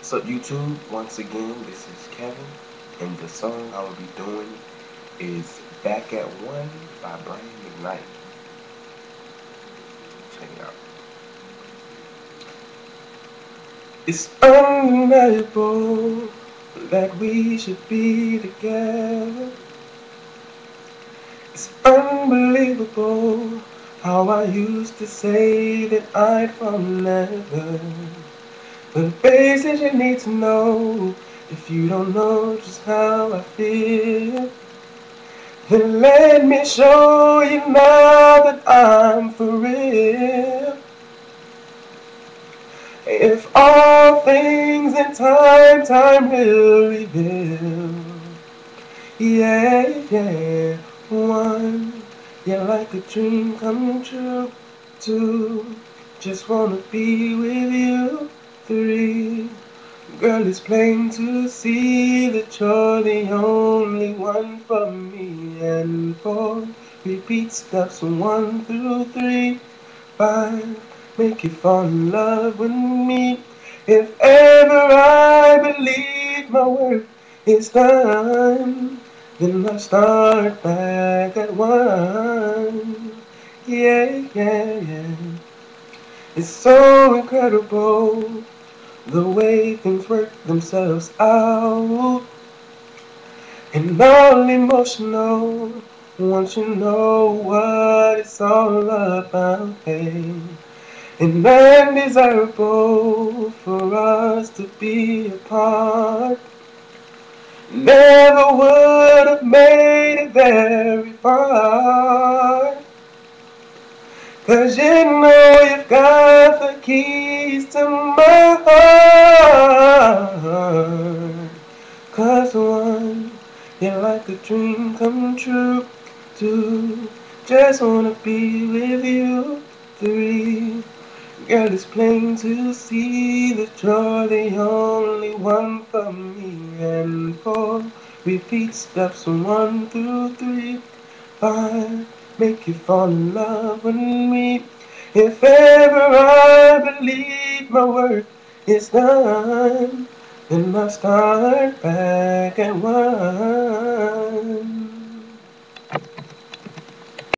So YouTube, once again, this is Kevin, and the song I will be doing is Back at One by Brian McKnight. Check it out. It's undeniable that we should be together. It's unbelievable how I used to say that I'd fall never. But basics you need to know if you don't know just how I feel. Then let me show you now that I'm for real. If all things in time will reveal. Yeah, yeah. One, you're like a dream come true. Two, just wanna be with you. Three, girl, it's plain to see that you're the only one for me. And four, repeat steps 1 through 3. 5, make you fall in love with me. If ever I believe my work is done, then I start back at 1. Yeah, yeah, yeah. It's so incredible the way things work themselves out. And all emotional once you know what it's all about, hey. And undesirable for us to be apart. Never would have made it very far. 'Cause you know you've got the keys to my heart. 'Cause one, you're like a dream come true. Two, just wanna be with you. Three, girl, it's plain to see that you're the only one for me. And four, repeat steps 1 through 3. 5, make you fall in love with me. If ever I believe my work is done, then I start back at 1.